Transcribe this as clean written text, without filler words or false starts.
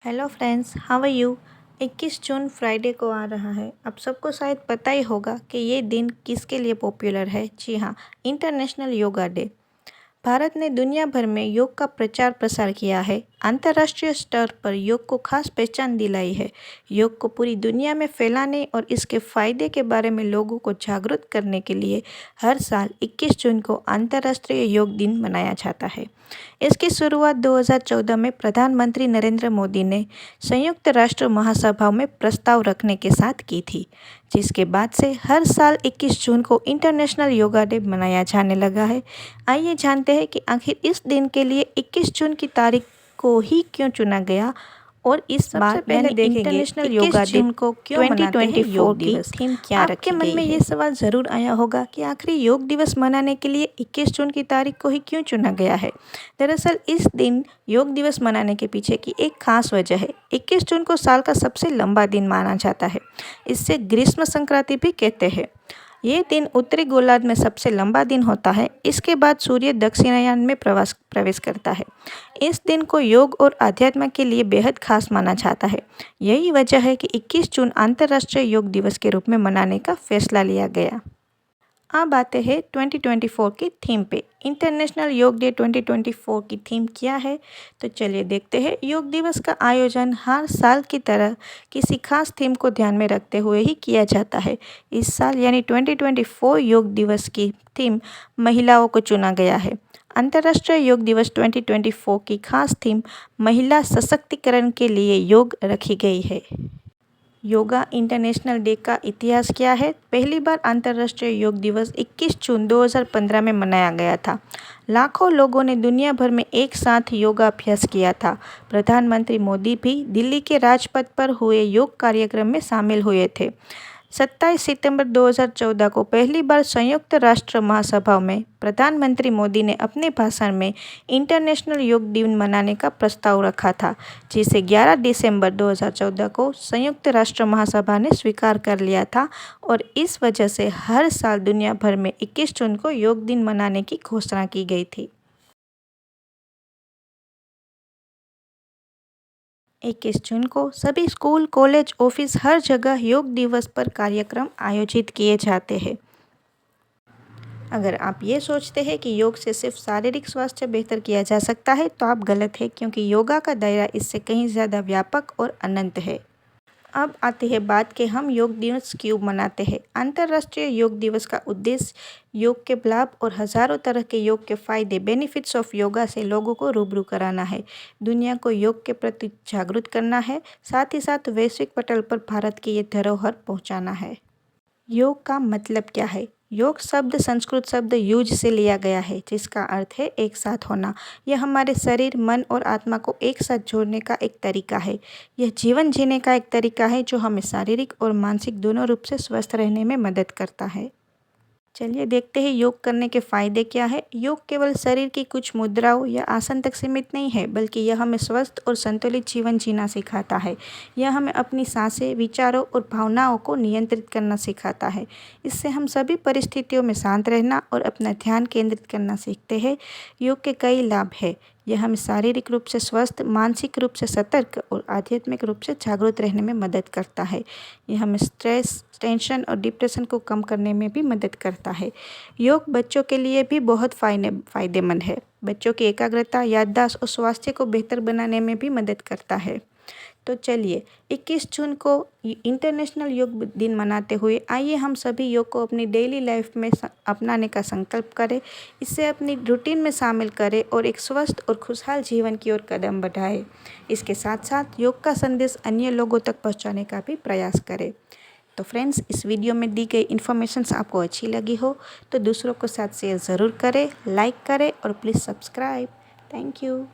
Hello friends, how are you. 21 जून Friday को आ रहा है। अब सबको शायद पता ही होगा कि ये दिन किसके लिए पॉपुलर है। जी हाँ, इंटरनेशनल योगा डे। भारत ने दुनिया भर में योग का प्रचार प्रसार किया है। अंतर्राष्ट्रीय स्तर पर योग को खास पहचान दिलाई है। योग को पूरी दुनिया में फैलाने और इसके फायदे के बारे में लोगों को जागरूक करने के लिए हर साल 21 जून को अंतर्राष्ट्रीय योग दिन मनाया जाता है। इसकी शुरुआत 2014 में प्रधानमंत्री नरेंद्र मोदी ने संयुक्त राष्ट्र महासभा में प्रस्ताव रखने के साथ की थी, जिसके बाद से हर साल 21 जून को इंटरनेशनल योगा डे मनाया जाने लगा है। आइए जानते हैं कि आखिर इस दिन के लिए 21 जून की तारीख को ही क्यों चुना गया और इस बार पहले देखेंगे इंटरनेशनल योगा जून दिन को क्यों मनाते हैं 2024 योग की दिवस। थीम क्या आपके रखी मन गई में है। ये सवाल ज़रूर आया होगा कि आखिर योग दिवस मनाने के लिए 21 जून की तारीख को ही क्यों चुना गया है। दरअसल इस दिन योग दिवस मनाने के पीछे की एक खास वजह है। 21 जून को साल का सबसे लंबा दिन माना जाता है। इससे ग्रीष्म संक्रांति भी कहते हैं। ये दिन उत्तरी गोलार्ध में सबसे लंबा दिन होता है। इसके बाद सूर्य दक्षिणायन में प्रवेश करता है। इस दिन को योग और अध्यात्म के लिए बेहद खास माना जाता है। यही वजह है कि 21 जून अंतर्राष्ट्रीय योग दिवस के रूप में मनाने का फैसला लिया गया। अब आते हैं 2024 की थीम पे। इंटरनेशनल योग डे 2024 की थीम क्या है, तो चलिए देखते हैं। योग दिवस का आयोजन हर साल की तरह किसी खास थीम को ध्यान में रखते हुए ही किया जाता है। इस साल यानी 2024 योग दिवस की थीम महिलाओं को चुना गया है। अंतर्राष्ट्रीय योग दिवस 2024 की खास थीम महिला सशक्तिकरण के लिए योग रखी गई है। योगा इंटरनेशनल डे का इतिहास क्या है। पहली बार अंतर्राष्ट्रीय योग दिवस 21 जून 2015 में मनाया गया था। लाखों लोगों ने दुनिया भर में एक साथ योगाभ्यास किया था। प्रधानमंत्री मोदी भी दिल्ली के राजपथ पर हुए योग कार्यक्रम में शामिल हुए थे। 27 सितंबर 2014 को पहली बार संयुक्त राष्ट्र महासभा में प्रधानमंत्री मोदी ने अपने भाषण में इंटरनेशनल योग दिन मनाने का प्रस्ताव रखा था, जिसे 11 दिसंबर 2014 को संयुक्त राष्ट्र महासभा ने स्वीकार कर लिया था और इस वजह से हर साल दुनिया भर में 21 जून को योग दिन मनाने की घोषणा की गई थी। 21 जून को सभी स्कूल, कॉलेज, ऑफिस हर जगह योग दिवस पर कार्यक्रम आयोजित किए जाते हैं। अगर आप ये सोचते हैं कि योग से सिर्फ शारीरिक स्वास्थ्य बेहतर किया जा सकता है, तो आप गलत हैं, क्योंकि योगा का दायरा इससे कहीं ज़्यादा व्यापक और अनंत है। अब आती है बात कि हम योग दिवस क्यों मनाते हैं। अंतर्राष्ट्रीय योग दिवस का उद्देश्य योग के लाभ और हजारों तरह के योग के फायदे बेनिफिट्स ऑफ योगा से लोगों को रूबरू कराना है। दुनिया को योग के प्रति जागरूक करना है, साथ ही साथ वैश्विक पटल पर भारत की ये धरोहर पहुंचाना है। योग का मतलब क्या है। योग शब्द संस्कृत शब्द युज से लिया गया है, जिसका अर्थ है एक साथ होना। यह हमारे शरीर, मन और आत्मा को एक साथ जोड़ने का एक तरीका है। यह जीवन जीने का एक तरीका है जो हमें शारीरिक और मानसिक दोनों रूप से स्वस्थ रहने में मदद करता है। चलिए देखते हैं योग करने के फायदे क्या है। योग केवल शरीर की कुछ मुद्राओं या आसन तक सीमित नहीं है, बल्कि यह हमें स्वस्थ और संतुलित जीवन जीना सिखाता है। यह हमें अपनी सांसें, विचारों और भावनाओं को नियंत्रित करना सिखाता है। इससे हम सभी परिस्थितियों में शांत रहना और अपना ध्यान केंद्रित करना सीखते हैं। योग के कई लाभ हैं। यह हमें शारीरिक रूप से स्वस्थ, मानसिक रूप से सतर्क और आध्यात्मिक रूप से जागरूक रहने में मदद करता है। यह हमें स्ट्रेस, टेंशन और डिप्रेशन को कम करने में भी मदद करता है। योग बच्चों के लिए भी बहुत फायदेमंद है। बच्चों की एकाग्रता, याददाश्त और स्वास्थ्य को बेहतर बनाने में भी मदद करता है। तो चलिए 21 जून को इंटरनेशनल योग दिन मनाते हुए आइए हम सभी योग को अपनी डेली लाइफ में अपनाने का संकल्प करें। इसे अपनी रूटीन में शामिल करें और एक स्वस्थ और खुशहाल जीवन की ओर कदम बढ़ाएं। इसके साथ साथ योग का संदेश अन्य लोगों तक पहुंचाने का भी प्रयास करें। तो फ्रेंड्स, इस वीडियो में दी गई इन्फॉर्मेशंस आपको अच्छी लगी हो तो दूसरों के साथ शेयर ज़रूर करें, लाइक करें और प्लीज़ सब्सक्राइब। Thank you.